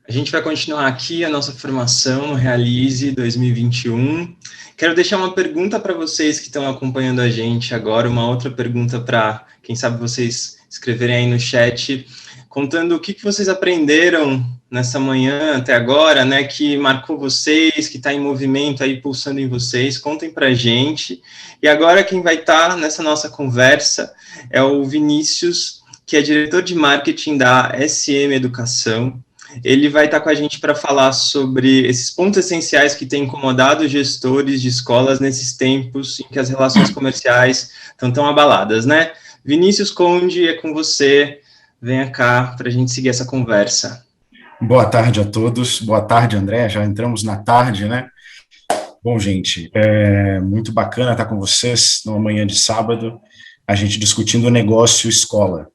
A gente vai continuar aqui a nossa formação no Realize 2021. Quero deixar uma pergunta para vocês que estão acompanhando a gente agora, uma outra pergunta para, quem sabe, vocês escreverem aí no chat, contando o que vocês aprenderam nessa manhã até agora, né, que marcou vocês, que está em movimento aí, pulsando em vocês, contem para a gente. E agora quem vai estar nessa nossa conversa é o Vinícius, que é diretor de marketing da SM Educação. Ele vai estar com a gente para falar sobre esses pontos essenciais que têm incomodado os gestores de escolas nesses tempos em que as relações comerciais estão tão abaladas, né? Vinícius Conde, é com você. Venha cá para a gente seguir essa conversa. Boa tarde a todos. Boa tarde, André. Já entramos na tarde, né? Bom, gente, é muito bacana estar com vocês numa manhã de sábado, a gente discutindo o negócio escola.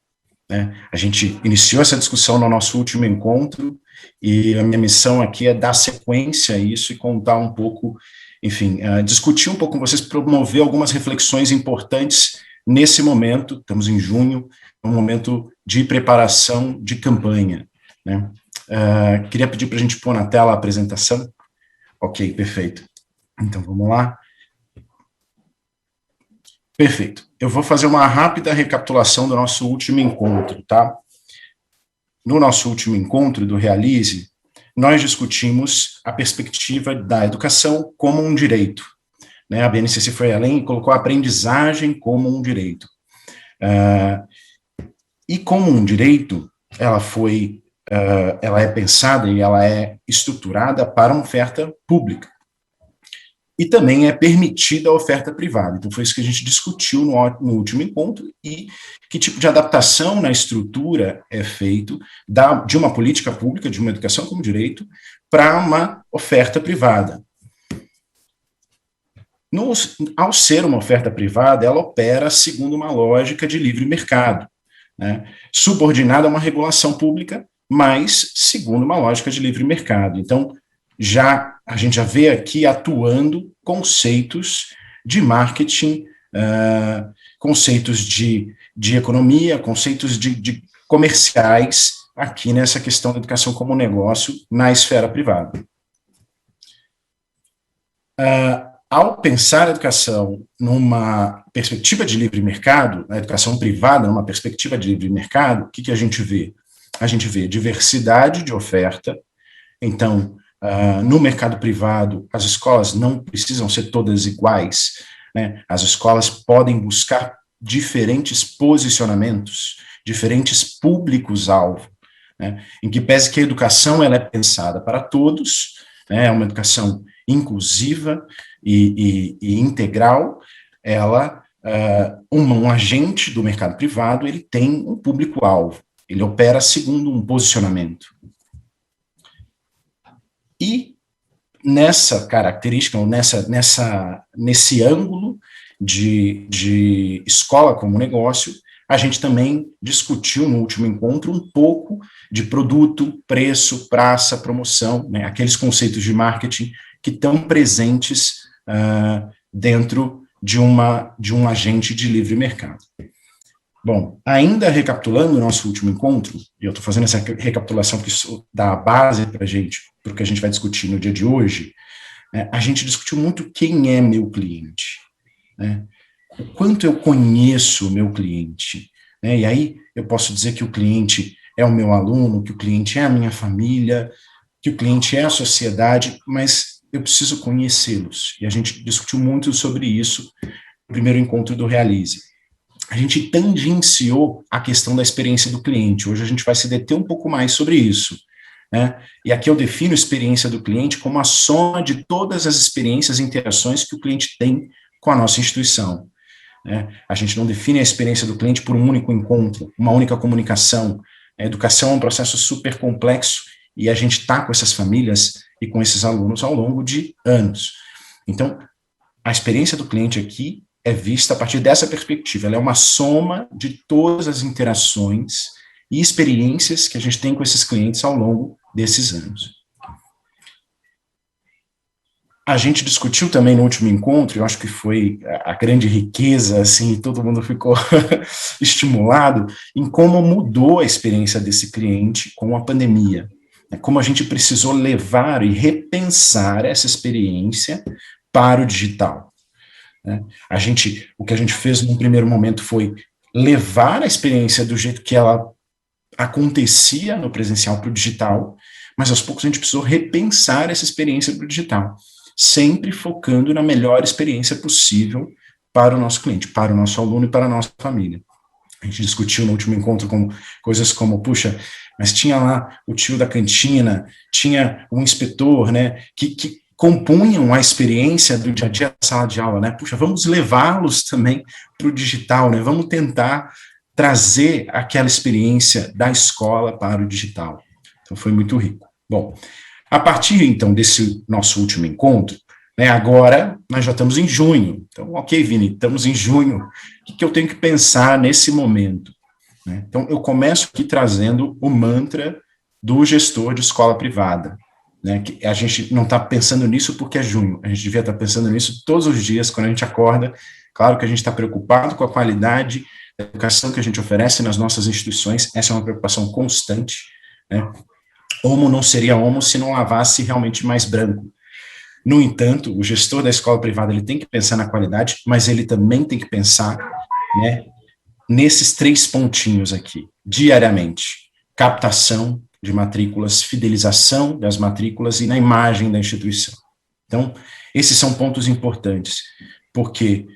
Né? A gente iniciou essa discussão no nosso último encontro e a minha missão aqui é dar sequência a isso e contar um pouco, enfim, discutir um pouco com vocês, promover algumas reflexões importantes nesse momento. Estamos em junho, um momento de preparação de campanha. Né? Queria pedir para a gente pôr na tela a apresentação. Ok, perfeito. Então, vamos lá. Perfeito. Eu vou fazer uma rápida recapitulação do nosso último encontro, tá? No nosso último encontro do Realize, nós discutimos a perspectiva da educação como um direito. Né? A BNCC foi além e colocou a aprendizagem como um direito. E como um direito, ela é pensada e ela é estruturada para uma oferta pública. E também é permitida a oferta privada. Então, foi isso que a gente discutiu no último encontro, e que tipo de adaptação na estrutura é feito de uma política pública, de uma educação como direito, para uma oferta privada. Ao ser uma oferta privada, ela opera segundo uma lógica de livre mercado, né, subordinada a uma regulação pública, mas segundo uma lógica de livre mercado. Então, a gente já vê aqui atuando conceitos de marketing, conceitos de economia, conceitos de comerciais, aqui nessa questão da educação como negócio na esfera privada. Ao pensar a educação numa perspectiva de livre mercado, a educação privada numa perspectiva de livre mercado, o que a gente vê? A gente vê diversidade de oferta. Então, no mercado privado, as escolas não precisam ser todas iguais, né? As escolas podem buscar diferentes posicionamentos, diferentes públicos-alvo, né? Em que pese que a educação ela é pensada para todos, né? É uma educação inclusiva e integral, um agente do mercado privado, ele tem um público-alvo, ele opera segundo um posicionamento. E nessa característica, ou nesse ângulo de escola como negócio, a gente também discutiu no último encontro um pouco de produto, preço, praça, promoção, né, aqueles conceitos de marketing que estão presentes dentro de um agente de livre mercado. Bom, ainda recapitulando o nosso último encontro, e eu estou fazendo essa recapitulação que dá a base para a gente, para o que a gente vai discutir no dia de hoje, a gente discutiu muito quem é meu cliente, né? O quanto eu conheço o meu cliente, né? E aí eu posso dizer que o cliente é o meu aluno, que o cliente é a minha família, que o cliente é a sociedade, mas eu preciso conhecê-los, e a gente discutiu muito sobre isso no primeiro encontro do Realize. A gente tangenciou a questão da experiência do cliente. Hoje a gente vai se deter um pouco mais sobre isso, né? E aqui eu defino a experiência do cliente como a soma de todas as experiências e interações que o cliente tem com a nossa instituição, né? A gente não define a experiência do cliente por um único encontro, uma única comunicação. A educação é um processo super complexo e a gente está com essas famílias e com esses alunos ao longo de anos. Então, a experiência do cliente aqui é vista a partir dessa perspectiva. Ela é uma soma de todas as interações e experiências que a gente tem com esses clientes ao longo desses anos. A gente discutiu também no último encontro, eu acho que foi a grande riqueza, assim, todo mundo ficou estimulado em como mudou a experiência desse cliente com a pandemia, Como a gente precisou levar e repensar essa experiência para o digital. O que a gente fez num primeiro momento foi levar a experiência do jeito que ela acontecia no presencial para o digital, mas aos poucos a gente precisou repensar essa experiência para o digital, sempre focando na melhor experiência possível para o nosso cliente, para o nosso aluno e para a nossa família. A gente discutiu no último encontro coisas como, puxa, mas tinha lá o tio da cantina, tinha um inspetor, né, que compunham a experiência do dia a dia da sala de aula, né, puxa, vamos levá-los também para o digital, né, vamos tentar trazer aquela experiência da escola para o digital. Então, foi muito rico. Bom, a partir, então, desse nosso último encontro, né, agora nós já estamos em junho. Então, ok, Vini, estamos em junho. O que eu tenho que pensar nesse momento? Né? Então, eu começo aqui trazendo o mantra do gestor de escola privada. Né, que a gente não está pensando nisso porque é junho, a gente devia estar pensando nisso todos os dias, quando a gente acorda. Claro que a gente está preocupado com a qualidade da educação que a gente oferece nas nossas instituições, essa é uma preocupação constante, né? Homo não seria homo se não lavasse realmente mais branco. No entanto, o gestor da escola privada, ele tem que pensar na qualidade, mas ele também tem que pensar, né, nesses 3 pontinhos aqui, diariamente: captação de matrículas, fidelização das matrículas e na imagem da instituição. Então, esses são pontos importantes, porque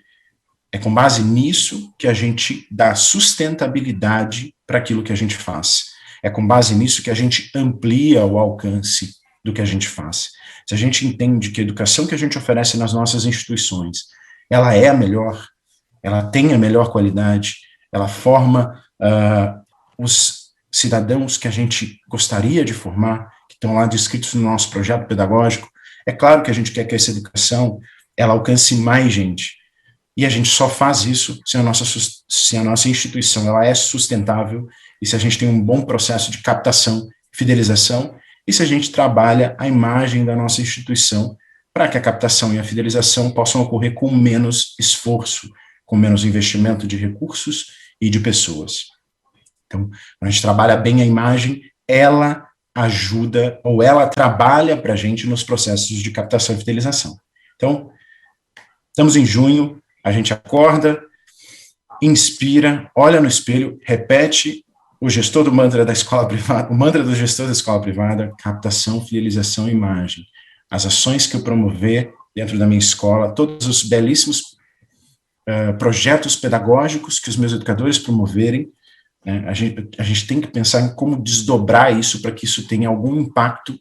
é com base nisso que a gente dá sustentabilidade para aquilo que a gente faz. É com base nisso que a gente amplia o alcance do que a gente faz. Se a gente entende que a educação que a gente oferece nas nossas instituições, ela é a melhor, ela tem a melhor qualidade, ela forma os cidadãos que a gente gostaria de formar, que estão lá descritos no nosso projeto pedagógico, é claro que a gente quer que essa educação ela alcance mais gente. E a gente só faz isso se a nossa instituição ela é sustentável e se a gente tem um bom processo de captação, fidelização, e se a gente trabalha a imagem da nossa instituição para que a captação e a fidelização possam ocorrer com menos esforço, com menos investimento de recursos e de pessoas. Então, quando a gente trabalha bem a imagem, ela ajuda ou ela trabalha para a gente nos processos de captação e fidelização. Então, estamos em junho, a gente acorda, inspira, olha no espelho, repete o gestor do mantra da escola privada, o mantra do gestor da escola privada: captação, fidelização e imagem. As ações que eu promover dentro da minha escola, todos os belíssimos projetos pedagógicos que os meus educadores promoverem, né, a gente tem que pensar em como desdobrar isso para que isso tenha algum impacto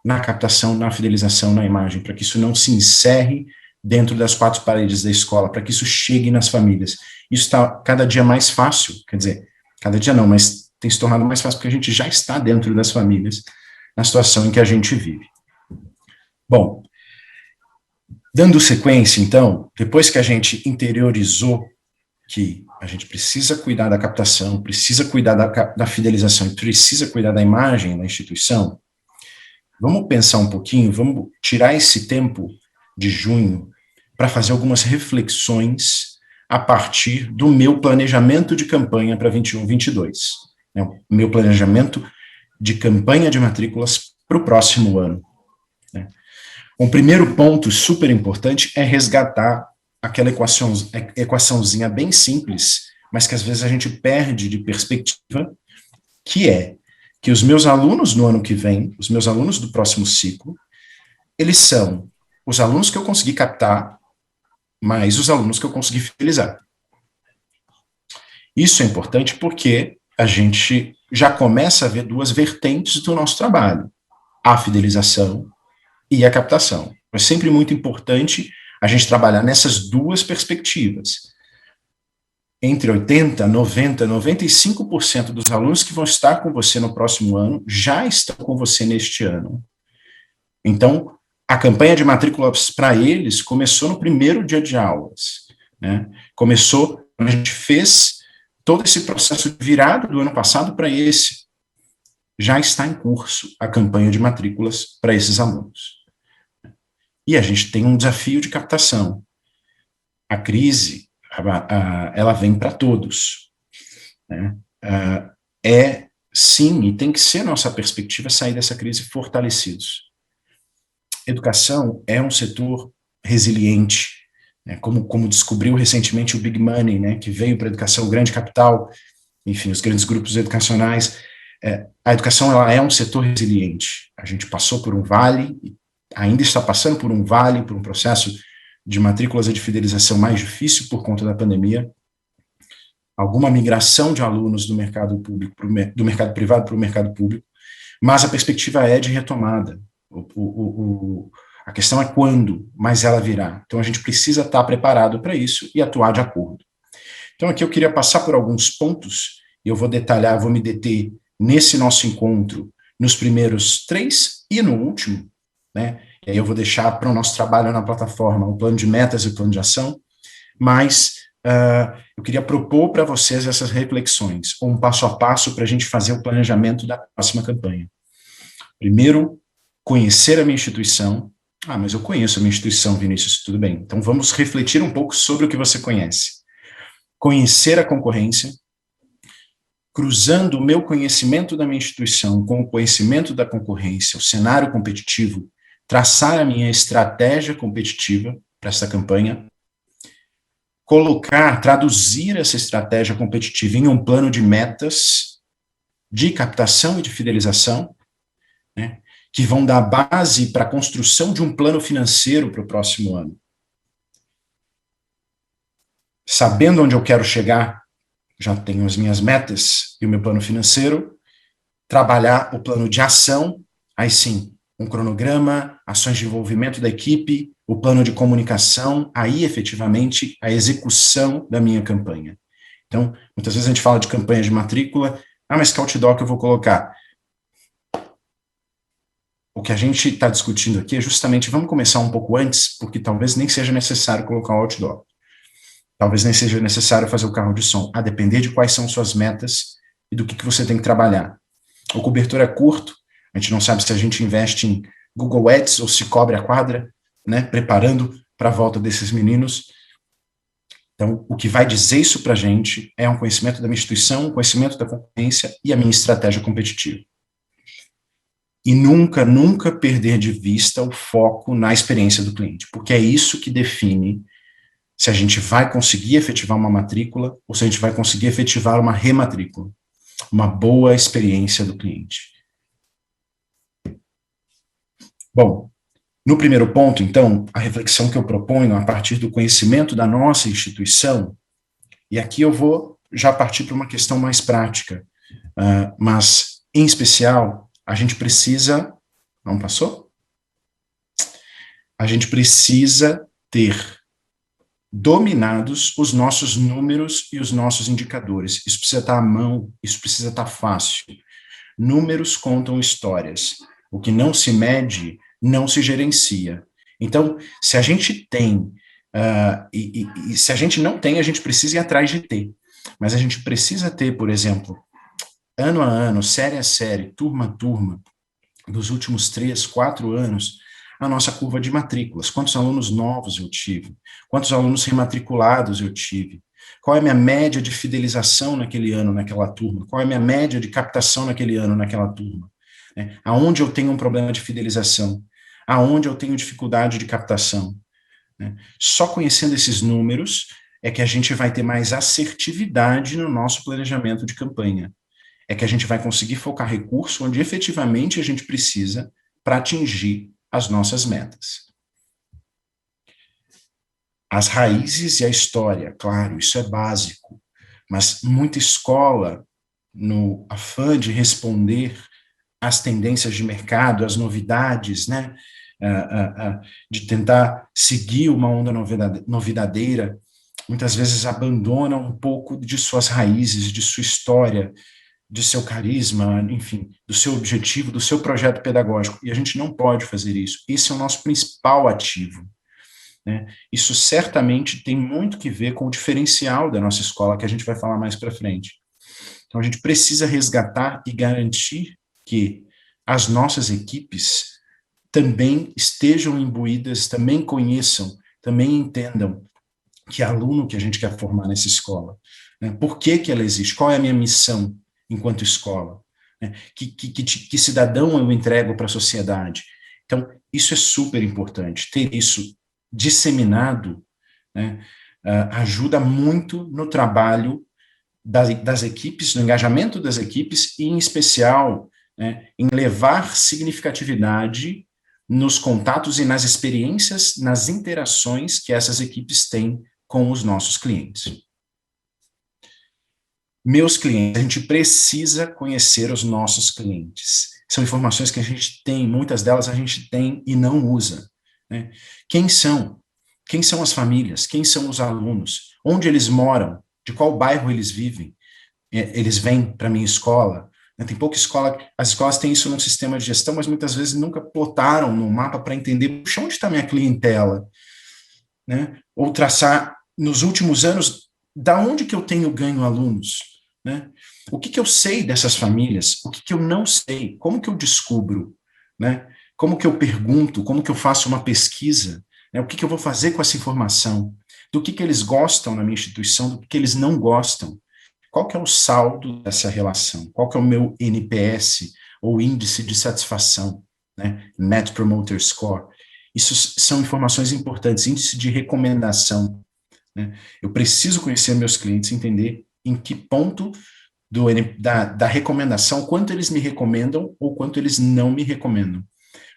na captação, na fidelização, na imagem, para que isso não se encerre dentro das 4 paredes da escola, para que isso chegue nas famílias. Isso está cada dia mais fácil, quer dizer, cada dia não, mas tem se tornado mais fácil porque a gente já está dentro das famílias, na situação em que a gente vive. Bom, dando sequência, então, depois que a gente interiorizou que a gente precisa cuidar da captação, precisa cuidar da fidelização e precisa cuidar da imagem da instituição, vamos pensar um pouquinho, vamos tirar esse tempo de junho para fazer algumas reflexões a partir do meu planejamento de campanha para 21-22. Né, o meu planejamento de campanha de matrículas para o próximo ano. Né. Um primeiro ponto super importante é resgatar aquela equaçãozinha bem simples, mas que às vezes a gente perde de perspectiva, que é que os meus alunos no ano que vem, os meus alunos do próximo ciclo, eles são os alunos que eu consegui captar, mais os alunos que eu consegui fidelizar. Isso é importante porque a gente já começa a ver 2 vertentes do nosso trabalho: a fidelização e a captação. É sempre muito importante a gente trabalhar nessas 2 perspectivas. Entre 80%, 90%, 95% dos alunos que vão estar com você no próximo ano já estão com você neste ano. Então, a campanha de matrículas para eles começou no primeiro dia de aulas. Né? Começou, a gente fez todo esse processo de virada do ano passado para esse. Já está em curso a campanha de matrículas para esses alunos. E a gente tem um desafio de captação. A crise, ela vem para todos. Né? É sim, e tem que ser nossa perspectiva sair dessa crise fortalecidos. Educação é um setor resiliente, né, como descobriu recentemente o Big Money, né, que veio para a educação, o grande capital, enfim, os grandes grupos educacionais. A educação ela é um setor resiliente. A gente passou por um vale, ainda está passando por um vale, por um processo de matrículas e de fidelização mais difícil por conta da pandemia, alguma migração de alunos do mercado público, do mercado privado para o mercado público, mas a perspectiva é de retomada. A questão é quando, mas ela virá. Então a gente precisa estar preparado para isso e atuar de acordo. Então aqui eu queria passar por alguns pontos, e eu vou detalhar, vou me deter nesse nosso encontro, nos primeiros 3 e no último, né? E aí eu vou deixar para o nosso trabalho na plataforma o plano de metas e o plano de ação, mas eu queria propor para vocês essas reflexões, ou um passo a passo para a gente fazer o planejamento da próxima campanha. Primeiro, conhecer a minha instituição. Mas eu conheço a minha instituição, Vinícius, tudo bem. Então vamos refletir um pouco sobre o que você conhece. Conhecer a concorrência, cruzando o meu conhecimento da minha instituição com o conhecimento da concorrência, o cenário competitivo, traçar a minha estratégia competitiva para essa campanha, traduzir essa estratégia competitiva em um plano de metas de captação e de fidelização, né, que vão dar base para a construção de um plano financeiro para o próximo ano. Sabendo onde eu quero chegar, já tenho as minhas metas e o meu plano financeiro, trabalhar o plano de ação, aí sim, um cronograma, ações de envolvimento da equipe, o plano de comunicação, aí efetivamente a execução da minha campanha. Então, muitas vezes a gente fala de campanha de matrícula, mas que outdoor que eu vou colocar? O que a gente está discutindo aqui é justamente, vamos começar um pouco antes, porque talvez nem seja necessário colocar o outdoor. Talvez nem seja necessário fazer o carro de som, a depender de quais são suas metas e do que você tem que trabalhar. O cobertor é curto, a gente não sabe se a gente investe em Google Ads ou se cobre a quadra, né, preparando para a volta desses meninos. Então, o que vai dizer isso para a gente é um conhecimento da minha instituição, um conhecimento da concorrência e a minha estratégia competitiva. E nunca, nunca perder de vista o foco na experiência do cliente, porque é isso que define se a gente vai conseguir efetivar uma matrícula ou se a gente vai conseguir efetivar uma rematrícula, uma boa experiência do cliente. Bom, no primeiro ponto, então, a reflexão que eu proponho a partir do conhecimento da nossa instituição, e aqui eu vou já partir para uma questão mais prática, mas, em especial, a gente precisa... Não passou? A gente precisa ter dominados os nossos números e os nossos indicadores. Isso precisa estar à mão, isso precisa estar fácil. Números contam histórias. O que não se mede, não se gerencia. Então, se a gente tem, e se a gente não tem, a gente precisa ir atrás de ter. Mas a gente precisa ter, por exemplo, ano a ano, série a série, turma a turma, dos últimos 3, 4 anos, a nossa curva de matrículas. Quantos alunos novos eu tive? Quantos alunos rematriculados eu tive? Qual é a minha média de fidelização naquele ano, naquela turma? Qual é a minha média de captação naquele ano, naquela turma? Aonde eu tenho um problema de fidelização? Aonde eu tenho dificuldade de captação? Só conhecendo esses números é que a gente vai ter mais assertividade no nosso planejamento de campanha. É que a gente vai conseguir focar recurso onde efetivamente a gente precisa para atingir as nossas metas. As raízes e a história, claro, isso é básico, mas muita escola, no afã de responder às tendências de mercado, às novidades, né, de tentar seguir uma onda novidadeira, muitas vezes abandona um pouco de suas raízes, de sua história, de seu carisma, enfim, do seu objetivo, do seu projeto pedagógico, e a gente não pode fazer isso. Esse é o nosso principal ativo, né? Isso certamente tem muito que ver com o diferencial da nossa escola, que a gente vai falar mais para frente. Então, a gente precisa resgatar e garantir que as nossas equipes também estejam imbuídas, também conheçam, também entendam que aluno que a gente quer formar nessa escola, né? Por que ela existe? Qual é a minha missão enquanto escola? né? Que cidadão eu entrego para a sociedade? Então, isso é super importante, ter isso disseminado, né, ajuda muito no trabalho das equipes, no engajamento das equipes, e em especial, né, em levar significatividade nos contatos e nas experiências, nas interações que essas equipes têm com os nossos clientes. Meus clientes, a gente precisa conhecer os nossos clientes. São informações que a gente tem, muitas delas a gente tem e não usa, né? Quem são? Quem são as famílias? Quem são os alunos? Onde eles moram? De qual bairro eles vivem? Eles vêm para a minha escola? Tem pouca escola, as escolas têm isso num sistema de gestão, mas muitas vezes nunca plotaram no mapa para entender, puxa, onde está minha clientela? Né? Ou traçar, nos últimos anos, da onde que eu tenho ganho alunos? Né? O que eu sei dessas famílias? O que eu não sei? Como que eu descubro? Né? Como que eu pergunto? Como que eu faço uma pesquisa? Né? O que eu vou fazer com essa informação? Do que eles gostam na minha instituição, do que eles não gostam? Qual que é o saldo dessa relação? Qual que é o meu NPS, ou índice de satisfação, né? Net Promoter Score? Isso são informações importantes, índice de recomendação, né? Eu preciso conhecer meus clientes, entender em que ponto da recomendação, quanto eles me recomendam ou quanto eles não me recomendam,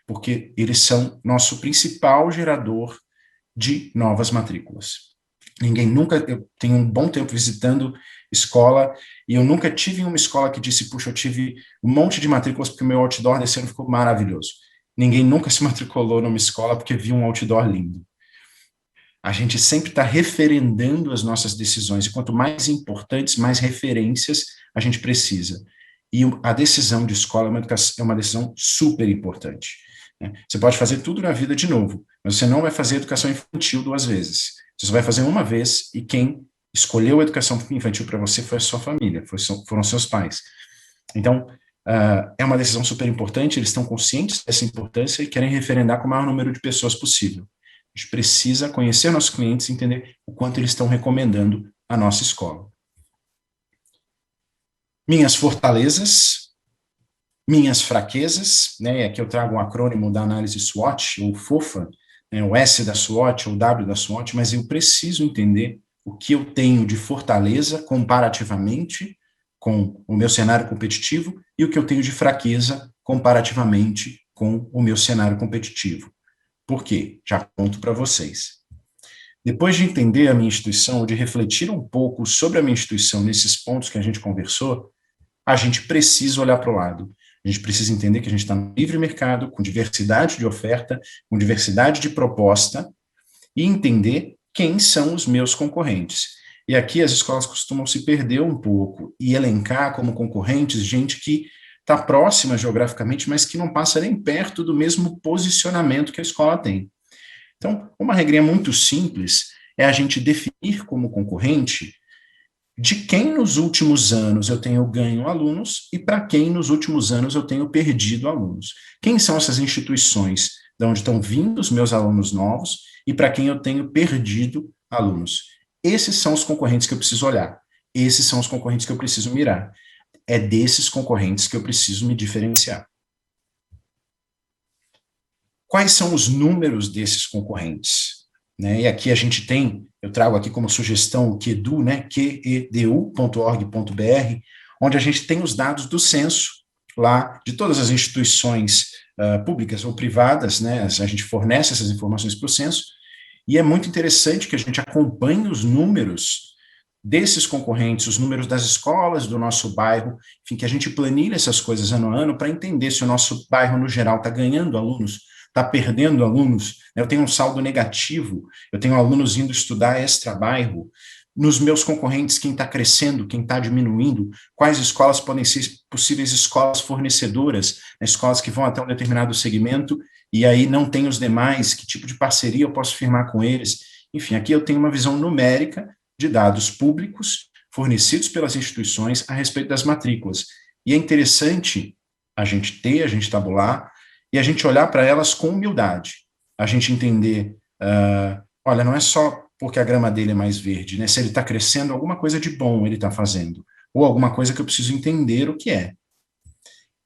porque eles são nosso principal gerador de novas matrículas. Eu tenho um bom tempo visitando escola, e eu nunca tive uma escola que disse, puxa, eu tive um monte de matrículas porque o meu outdoor desse ano ficou maravilhoso. Ninguém nunca se matriculou numa escola porque viu um outdoor lindo. A gente sempre está referendando as nossas decisões, e quanto mais importantes, mais referências a gente precisa. E a decisão de escola é uma decisão super importante, né? Você pode fazer tudo na vida de novo, mas você não vai fazer educação infantil 2 vezes. Você só vai fazer uma vez, e quem escolheu a educação infantil para você foi a sua família, foram seus pais. Então, é uma decisão super importante, eles estão conscientes dessa importância e querem referendar com o maior número de pessoas possível. A gente precisa conhecer nossos clientes e entender o quanto eles estão recomendando a nossa escola. Minhas fortalezas, minhas fraquezas, né? Aqui eu trago um acrônimo da análise SWOT, ou FOFA, né? O S da SWOT, ou o W da SWOT, mas eu preciso entender o que eu tenho de fortaleza comparativamente com o meu cenário competitivo e o que eu tenho de fraqueza comparativamente com o meu cenário competitivo. Por quê? Já conto para vocês. Depois de entender a minha instituição, ou de refletir um pouco sobre a minha instituição nesses pontos que a gente conversou, a gente precisa olhar para o lado. A gente precisa entender que a gente está no livre mercado, com diversidade de oferta, com diversidade de proposta, e entender quem são os meus concorrentes. E aqui as escolas costumam se perder um pouco e elencar como concorrentes gente que está próxima geograficamente, mas que não passa nem perto do mesmo posicionamento que a escola tem. Então, uma regrinha muito simples é a gente definir como concorrente de quem nos últimos anos eu tenho ganho alunos e para quem nos últimos anos eu tenho perdido alunos. Quem são essas instituições de onde estão vindo os meus alunos novos e para quem eu tenho perdido alunos? Esses são os concorrentes que eu preciso olhar. Esses são os concorrentes que eu preciso mirar. É desses concorrentes que eu preciso me diferenciar. Quais são os números desses concorrentes? Né? E aqui a gente tem, eu trago aqui como sugestão o QEDU, né? QEDU.org.br, onde a gente tem os dados do censo lá de todas as instituições públicas ou privadas, né? A gente fornece essas informações para o censo, e é muito interessante que a gente acompanhe os números desses concorrentes, os números das escolas do nosso bairro, enfim, que a gente planilhe essas coisas ano a ano para entender se o nosso bairro, no geral, está ganhando alunos, está perdendo alunos. Eu tenho um saldo negativo, eu tenho alunos indo estudar extra-bairro. Nos meus concorrentes, quem está crescendo, quem está diminuindo, quais escolas podem ser possíveis escolas fornecedoras, né, escolas que vão até um determinado segmento, e aí não tem os demais, que tipo de parceria eu posso firmar com eles. Enfim, aqui eu tenho uma visão numérica de dados públicos fornecidos pelas instituições a respeito das matrículas. E é interessante a gente tabular, e a gente olhar para elas com humildade. A gente entender, olha, não é só porque a grama dele é mais verde, né? Se ele está crescendo, alguma coisa de bom ele está fazendo, ou alguma coisa que eu preciso entender o que é.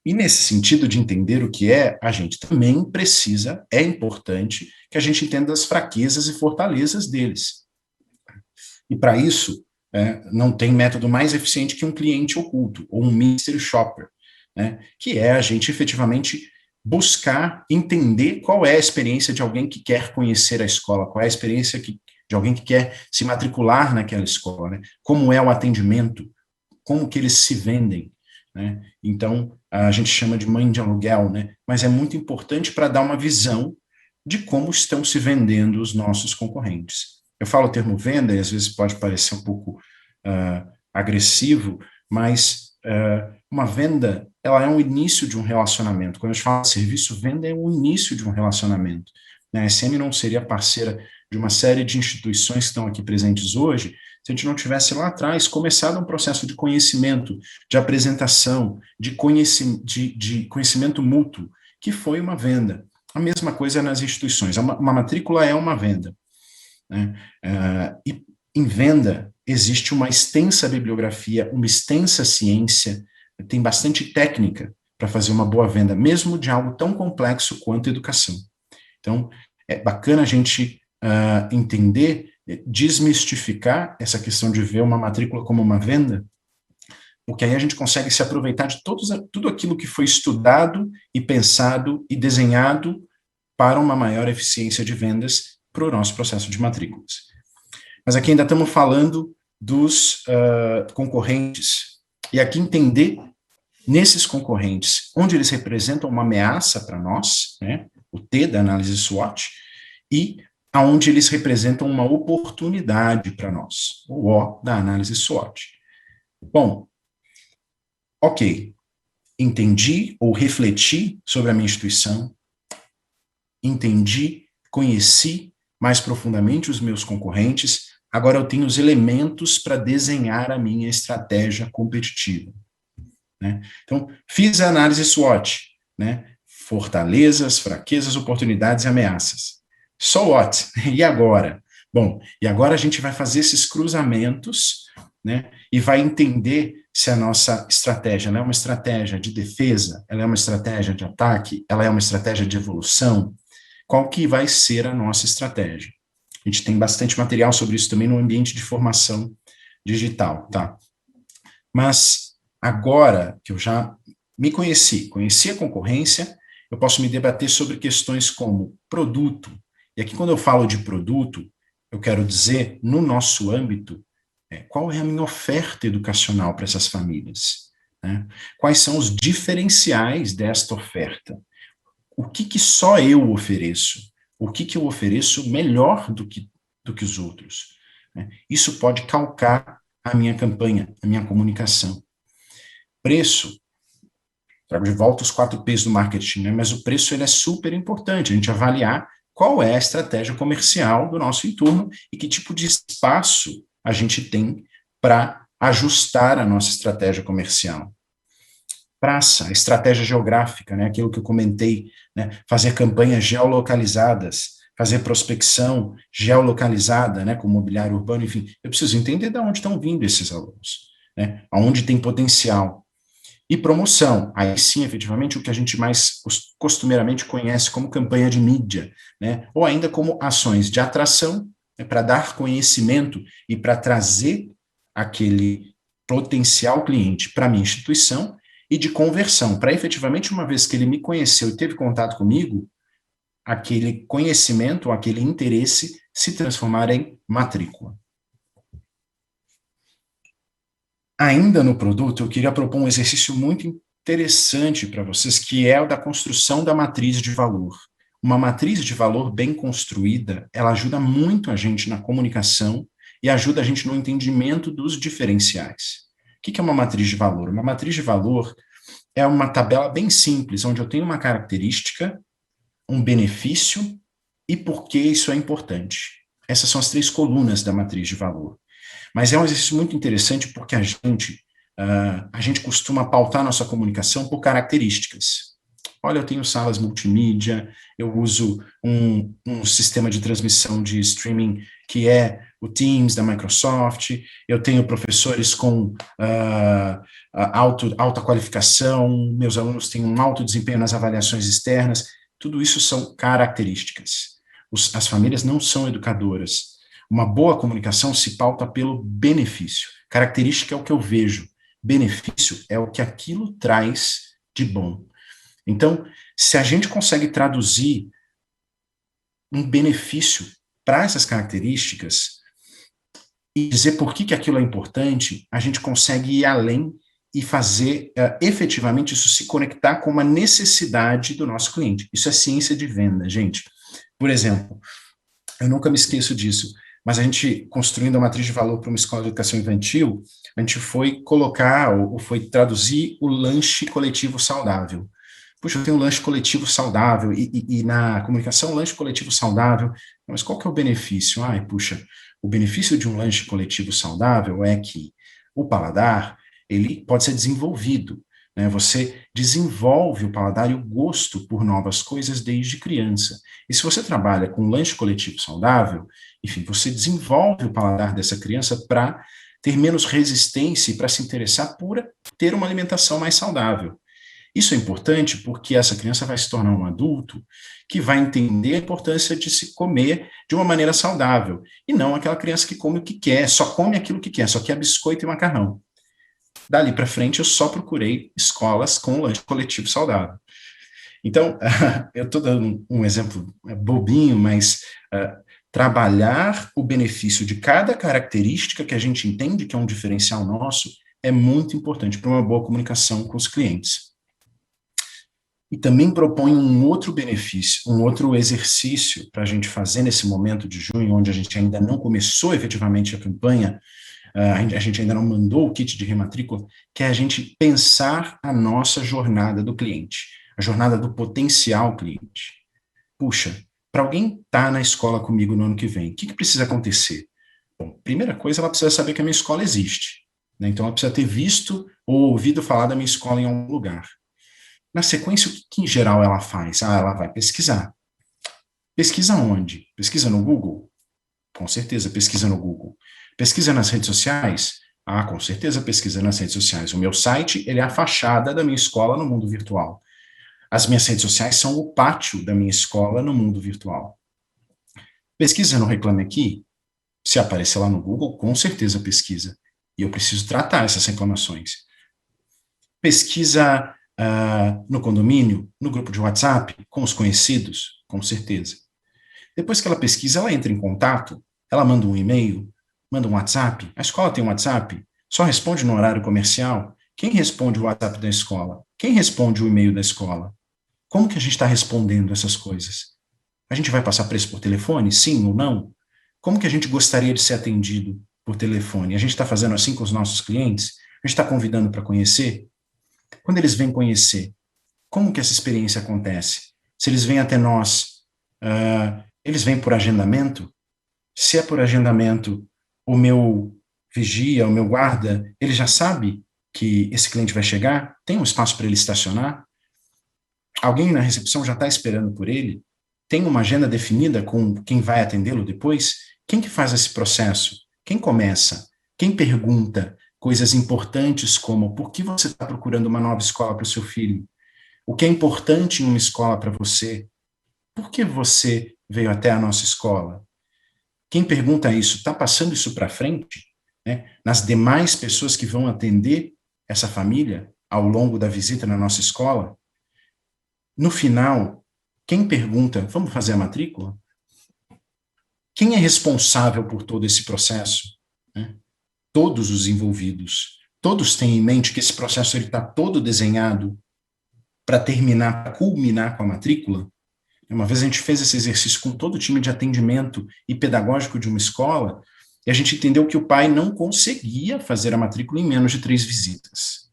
E nesse sentido de entender o que é, a gente também precisa, é importante que a gente entenda as fraquezas e fortalezas deles. E para isso, não tem método mais eficiente que um cliente oculto, ou um mystery shopper, né, que é a gente efetivamente buscar entender qual é a experiência de alguém que quer conhecer a escola, qual é a experiência de alguém que quer se matricular naquela escola, né, como é o atendimento, como que eles se vendem, né? Então, a gente chama de mãe de aluguel, né? Mas é muito importante para dar uma visão de como estão se vendendo os nossos concorrentes. Eu falo o termo venda e às vezes pode parecer um pouco agressivo, mas uma venda, ela é um início de um relacionamento. Quando a gente fala de serviço, venda é o início de um relacionamento. A SM não seria parceira de uma série de instituições que estão aqui presentes hoje se a gente não tivesse lá atrás começado um processo de conhecimento, de apresentação, de conhecimento mútuo, que foi uma venda. A mesma coisa nas instituições. Uma matrícula é uma venda, né? E em venda existe uma extensa bibliografia, uma extensa ciência, tem bastante técnica para fazer uma boa venda, mesmo de algo tão complexo quanto a educação. Então, é bacana a gente entender, desmistificar essa questão de ver uma matrícula como uma venda, porque aí a gente consegue se aproveitar de tudo aquilo que foi estudado e pensado e desenhado para uma maior eficiência de vendas para o nosso processo de matrículas. Mas aqui ainda estamos falando dos concorrentes, e aqui entender nesses concorrentes, onde eles representam uma ameaça para nós, né, o T da análise SWOT, e aonde eles representam uma oportunidade para nós, o O da análise SWOT. Bom, ok, entendi ou refleti sobre a minha instituição, entendi, conheci mais profundamente os meus concorrentes, agora eu tenho os elementos para desenhar a minha estratégia competitiva, né? Então, fiz a análise SWOT, né? Fortalezas, fraquezas, oportunidades e ameaças. So what? E agora? Bom, e agora a gente vai fazer esses cruzamentos, né, e vai entender se a nossa estratégia ela é uma estratégia de defesa, ela é uma estratégia de ataque, ela é uma estratégia de evolução, qual que vai ser a nossa estratégia. A gente tem bastante material sobre isso também no ambiente de formação digital, tá? Mas agora que eu já me conheci a concorrência, eu posso me debater sobre questões como produto. E aqui, quando eu falo de produto, eu quero dizer, no nosso âmbito, qual é a minha oferta educacional para essas famílias, né? Quais são os diferenciais desta oferta? O que só eu ofereço? O que eu ofereço melhor do que os outros, né? Isso pode calcar a minha campanha, a minha comunicação. Preço, trago de volta os 4 P's do marketing, né? Mas o preço ele é super importante, a gente avaliar qual é a estratégia comercial do nosso entorno e que tipo de espaço a gente tem para ajustar a nossa estratégia comercial. Praça, estratégia geográfica, né? Aquilo que eu comentei, né? Fazer campanhas geolocalizadas, fazer prospecção geolocalizada, né? Com mobiliário urbano, enfim. Eu preciso entender de onde estão vindo esses alunos, né? Aonde tem potencial. E promoção, aí sim, efetivamente, o que a gente mais costumeiramente conhece como campanha de mídia, né? Ou ainda como ações de atração, né? Para dar conhecimento e para trazer aquele potencial cliente para a minha instituição, e de conversão, para efetivamente, uma vez que ele me conheceu e teve contato comigo, aquele conhecimento, aquele interesse se transformar em matrícula. Ainda no produto, eu queria propor um exercício muito interessante para vocês, que é o da construção da matriz de valor. Uma matriz de valor bem construída, ela ajuda muito a gente na comunicação e ajuda a gente no entendimento dos diferenciais. O que é uma matriz de valor? Uma matriz de valor é uma tabela bem simples, onde eu tenho uma característica, um benefício e por que isso é importante. Essas são as 3 colunas da matriz de valor. Mas é um exercício muito interessante porque a gente costuma pautar nossa comunicação por características. Olha, eu tenho salas multimídia, eu uso um sistema de transmissão de streaming que é o Teams da Microsoft, eu tenho professores com alta qualificação, meus alunos têm um alto desempenho nas avaliações externas, tudo isso são características. As famílias não são educadoras. Uma boa comunicação se pauta pelo benefício. Característica é o que eu vejo. Benefício é o que aquilo traz de bom. Então, se a gente consegue traduzir um benefício para essas características e dizer por que aquilo é importante, a gente consegue ir além e fazer efetivamente isso se conectar com uma necessidade do nosso cliente. Isso é ciência de venda, gente. Por exemplo, eu nunca me esqueço disso, mas a gente, construindo a matriz de valor para uma escola de educação infantil, a gente foi colocar, ou foi traduzir o lanche coletivo saudável. Puxa, eu tenho um lanche coletivo saudável, e na comunicação, lanche coletivo saudável, mas qual que é o benefício? Ai, puxa, o benefício de um lanche coletivo saudável é que o paladar, ele pode ser desenvolvido, né? Você desenvolve o paladar e o gosto por novas coisas desde criança. E se você trabalha com um lanche coletivo saudável, enfim, você desenvolve o paladar dessa criança para ter menos resistência e para se interessar por ter uma alimentação mais saudável. Isso é importante porque essa criança vai se tornar um adulto que vai entender a importância de se comer de uma maneira saudável, e não aquela criança que come o que quer, só come aquilo que quer, só quer biscoito e macarrão. Dali para frente, eu só procurei escolas com lanche coletivo saudável. Então, eu estou dando um exemplo bobinho, mas trabalhar o benefício de cada característica que a gente entende que é um diferencial nosso é muito importante para uma boa comunicação com os clientes. E também propõe um outro benefício, um outro exercício para a gente fazer nesse momento de junho, onde a gente ainda não começou efetivamente a campanha, a gente ainda não mandou o kit de rematrícula, que é a gente pensar a nossa jornada do cliente, a jornada do potencial cliente. Puxa, para alguém estar na escola comigo no ano que vem, o que precisa acontecer? Bom, primeira coisa, ela precisa saber que a minha escola existe, né? Então, ela precisa ter visto ou ouvido falar da minha escola em algum lugar. Na sequência, o que em geral ela faz? Ela vai pesquisar. Pesquisa onde? Pesquisa no Google? Com certeza, pesquisa no Google. Pesquisa nas redes sociais? Com certeza, pesquisa nas redes sociais. O meu site, ele é a fachada da minha escola no mundo virtual. As minhas redes sociais são o pátio da minha escola no mundo virtual. Pesquisa no Reclame Aqui? Se aparecer lá no Google, com certeza pesquisa. E eu preciso tratar essas reclamações. Pesquisa no condomínio, no grupo de WhatsApp, com os conhecidos? Com certeza. Depois que ela pesquisa, ela entra em contato, ela manda um e-mail, manda um WhatsApp. A escola tem um WhatsApp? Só responde no horário comercial? Quem responde o WhatsApp da escola? Quem responde o e-mail da escola? Como que a gente está respondendo essas coisas? A gente vai passar preço por telefone? Sim ou não? Como que a gente gostaria de ser atendido por telefone? A gente está fazendo assim com os nossos clientes? A gente está convidando para conhecer? Quando eles vêm conhecer, como que essa experiência acontece? Se eles vêm até nós, eles vêm por agendamento? Se é por agendamento, o meu vigia, o meu guarda, ele já sabe que esse cliente vai chegar? Tem um espaço para ele estacionar? Alguém na recepção já está esperando por ele? Tem uma agenda definida com quem vai atendê-lo depois? Quem que faz esse processo? Quem começa? Quem pergunta coisas importantes como por que você está procurando uma nova escola para o seu filho? O que é importante em uma escola para você? Por que você veio até a nossa escola? Quem pergunta isso está passando isso para frente, né, nas demais pessoas que vão atender essa família ao longo da visita na nossa escola? No final, quem pergunta, vamos fazer a matrícula? Quem é responsável por todo esse processo? Né? Todos os envolvidos. Todos têm em mente que esse processo está todo desenhado para terminar, para culminar com a matrícula? Uma vez a gente fez esse exercício com todo o time de atendimento e pedagógico de uma escola, e a gente entendeu que o pai não conseguia fazer a matrícula em menos de 3 visitas.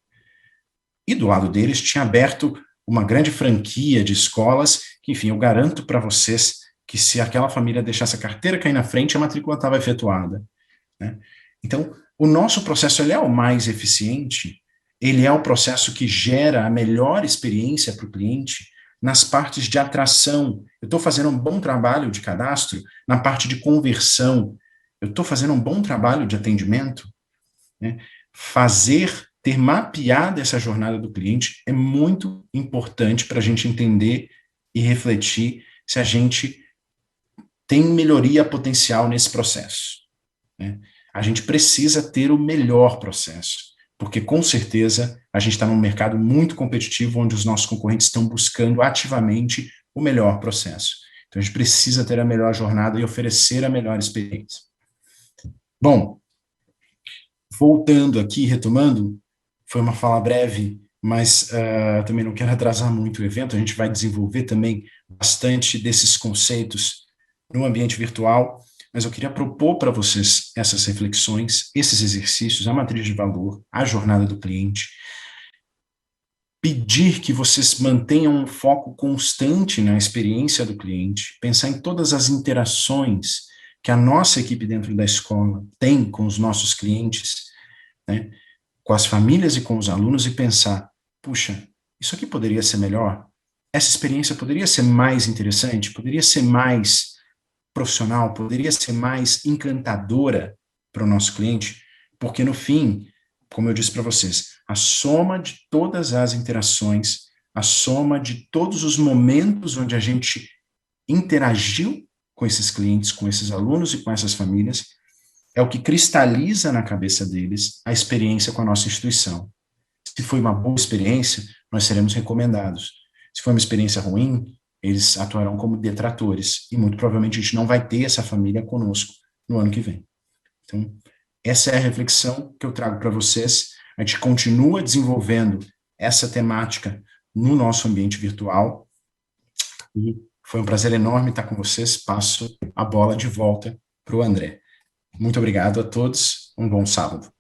E do lado deles tinha aberto uma grande franquia de escolas, que, enfim, eu garanto para vocês que se aquela família deixasse a carteira cair na frente, a matrícula estava efetuada. Né? Então, o nosso processo ele é o mais eficiente, ele é o processo que gera a melhor experiência para o cliente, nas partes de atração, eu estou fazendo um bom trabalho de cadastro, na parte de conversão, eu estou fazendo um bom trabalho de atendimento, né? Ter mapeado essa jornada do cliente é muito importante para a gente entender e refletir se a gente tem melhoria potencial nesse processo, né? A gente precisa ter o melhor processo, porque com certeza a gente está num mercado muito competitivo, onde os nossos concorrentes estão buscando ativamente o melhor processo. Então a gente precisa ter a melhor jornada e oferecer a melhor experiência. Bom, voltando aqui, retomando, foi uma fala breve, mas também não quero atrasar muito o evento, a gente vai desenvolver também bastante desses conceitos no ambiente virtual, mas eu queria propor para vocês essas reflexões, esses exercícios, a matriz de valor, a jornada do cliente, pedir que vocês mantenham um foco constante na experiência do cliente, pensar em todas as interações que a nossa equipe dentro da escola tem com os nossos clientes, né, com as famílias e com os alunos, e pensar, puxa, isso aqui poderia ser melhor? Essa experiência poderia ser mais interessante? Poderia ser mais profissional? Poderia ser mais encantadora para o nosso cliente? Porque, no fim, como eu disse para vocês, a soma de todas as interações, a soma de todos os momentos onde a gente interagiu com esses clientes, com esses alunos e com essas famílias, é o que cristaliza na cabeça deles a experiência com a nossa instituição. Se foi uma boa experiência, nós seremos recomendados. Se foi uma experiência ruim, eles atuarão como detratores, e muito provavelmente a gente não vai ter essa família conosco no ano que vem. Então, essa é a reflexão que eu trago para vocês. A gente continua desenvolvendo essa temática no nosso ambiente virtual, e foi um prazer enorme estar com vocês. Passo a bola de volta para o André. Muito obrigado a todos, um bom sábado.